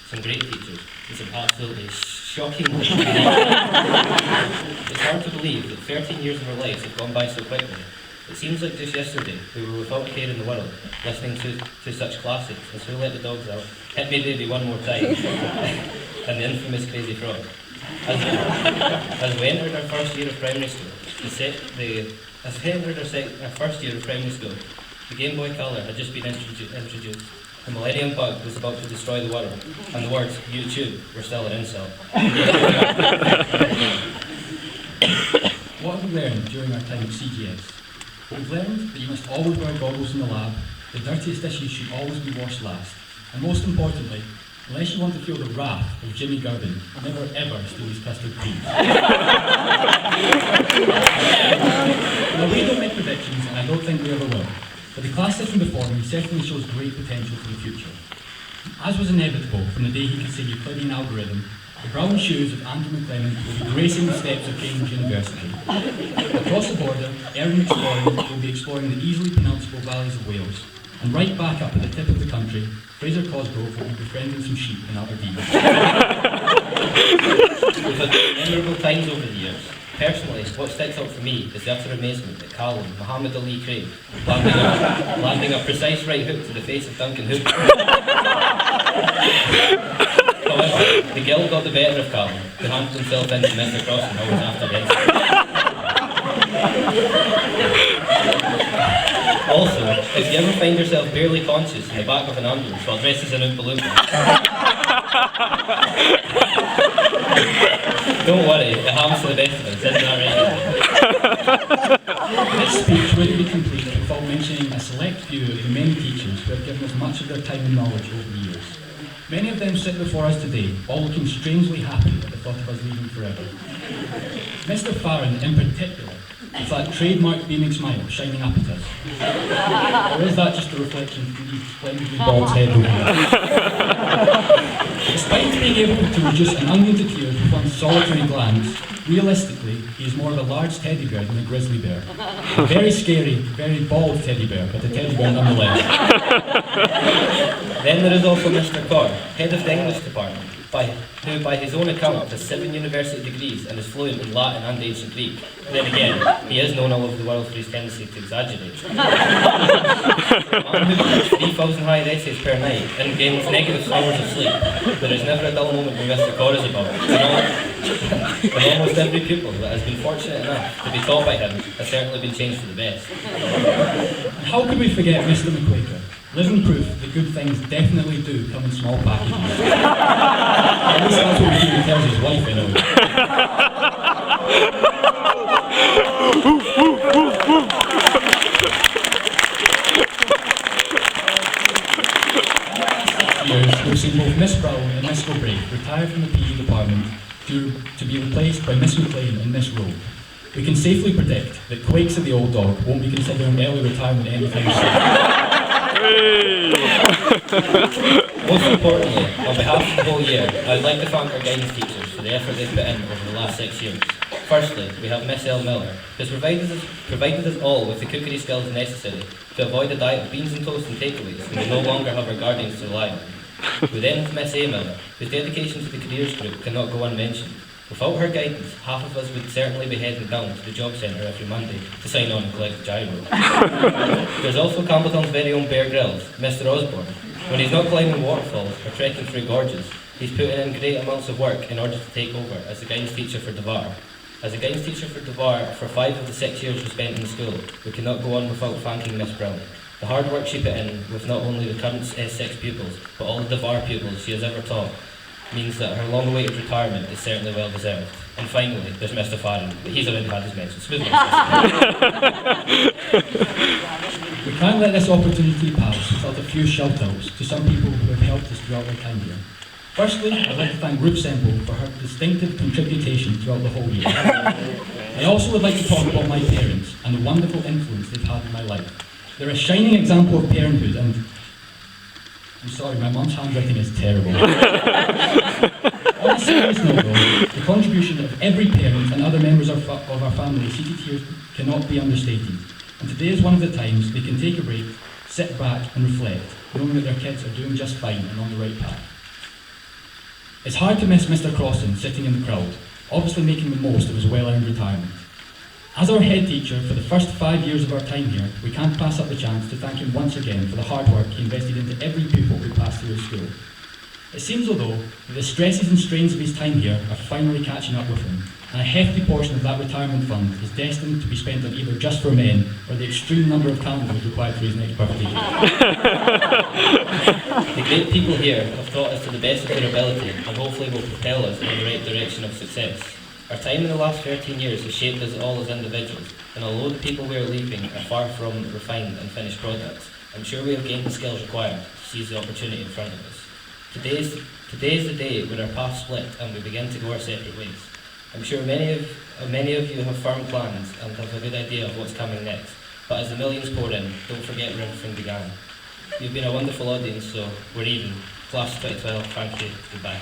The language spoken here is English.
some great teachers, and some absolutely shockingly It's hard to believe that 13 years of our lives have gone by so quickly. It seems like just yesterday we were without a care in the world, listening to such classics as Who Let the Dogs Out, Hit Me Baby One More Time, and the infamous Crazy Frog. As we entered our first year of primary school, our first year of primary school, the Game Boy Color had just been introduced. The Millennium Bug was about to destroy the world, and the words YouTube were still an insult. What have we learned during our time at CGS? We've learned that you must always wear goggles in the lab, the dirtiest dishes should always be washed last, and most importantly, unless you want to feel the wrath of Jimmy Garvin, never ever steal his custard creams. Now, we don't make predictions, and I don't think we ever will, but the class sitting before me certainly shows great potential for the future. As was inevitable from the day he could say Euclidean algorithm, the brown shoes of Andrew McClement will be gracing the steps of Cambridge University. Across the border, Erin McSporran will be exploring the easily pronounceable valleys of Wales. And right back up at the tip of the country, Fraser Cosgrove will be befriending some sheep in Aberdeen. We've had memorable times over the years. Personally, what sticks out for me is the utter amazement that Callum, Muhammad Ali Craig, landing a precise right hook to the face of Duncan Hooper. However, the guilt got the better of Callum, who handed himself into Mr. Crossing hours after the incident. Also, if you ever find yourself barely conscious in the back of an ambulance while dressed as an Oompa Loompa, don't worry, it happens to the best of us, isn't that right? This speech wouldn't be complete without mentioning a select few of the many teachers who have given us much of their time and knowledge over the years. Many of them sit before us today, all looking strangely happy at the thought of us leaving forever. Mr. Farron, in particular, with that trademark beaming smile shining up at us. Or is that just a reflection from the splendidly bald head over there? Despite being able to reduce an onion to tears with one solitary glance, realistically, he is more of a large teddy bear than a grizzly bear. A very scary, very bald teddy bear, but a teddy bear nonetheless. Then there is also Mr. Corr, head of the English department, who by his own account has 7 university degrees and is fluent in Latin and ancient Greek. Then again, he is known all over the world for his tendency to exaggerate. A man who writes 3,000 higher essays per night and gains negative hours of sleep. There is never a dull moment when Mr. Corr is about. And almost every pupil that has been fortunate enough to be taught by him has certainly been changed for the best. How could we forget Mr. McQuaker? Living proof that good things definitely do come in small packages. At least that's what he tells his wife, anyway. Years, we've seen both Miss Brown and Miss Gilbreth retire from the PE department to be replaced by Miss McLean and Miss Rowe. We can safely predict that Quakes of the Old Dog won't be considering early retirement anytime soon. Most importantly, on behalf of the whole year, I would like to thank our guidance teachers for the effort they've put in over the last 6 years. Firstly, we have Miss L. Miller, who has provided us all with the cookery skills necessary to avoid a diet of beans and toast and takeaways when we no longer have our guardians to rely on. We then have Miss A. Miller, whose dedication to the careers group cannot go unmentioned. Without her guidance, half of us would certainly be heading down to the job centre every Monday to sign on and collect the gyro. There's also Campbelltown's very own Bear Grylls, Mr. Osborne. When he's not climbing waterfalls or trekking through gorges, he's putting in great amounts of work in order to take over as the guidance teacher for Devar. As a guidance teacher for Devar for 5 of the 6 years we spent in the school, we cannot go on without thanking Miss Brown. The hard work she put in with not only the current S6 pupils, but all the Devar pupils she has ever taught, means that her long-awaited retirement is certainly well deserved. And finally, there's Mr. Farron, but he's already had his mention. We can't let this opportunity pass without a few shout-outs to some people who have helped us throughout their time here. Firstly, I'd like to thank Ruth Semple for her distinctive contribution throughout the whole year. I also would like to talk about my parents and the wonderful influence they've had in my life. They're a shining example of parenthood, and I'm sorry, my mum's handwriting is terrible. On a serious note though, the contribution of every parent and other members of our family seated here cannot be understated. And today is one of the times they can take a break, sit back and reflect, knowing that their kids are doing just fine and on the right path. It's hard to miss Mr. Crossan sitting in the crowd, obviously making the most of his well-earned retirement. As our head teacher for the first 5 years of our time here, we can't pass up the chance to thank him once again for the hard work he invested into every pupil who passed through his school. It seems, although, that the stresses and strains of his time here are finally catching up with him, and a hefty portion of that retirement fund is destined to be spent on either Just for Men or the extreme number of calendars required for his next birthday. The great people here have taught us to the best of their ability and hopefully will propel us in the right direction of success. Our time in the last 13 years has shaped us all as individuals, and although the people we are leaving are far from refined and finished products, I'm sure we have gained the skills required to seize the opportunity in front of us. Today is the day when our paths split and we begin to go our separate ways. I'm sure many of you have firm plans and have a good idea of what's coming next, but as the millions pour in, don't forget where everything began. You've been a wonderful audience, so we're even. Class of 2012, thank you, goodbye.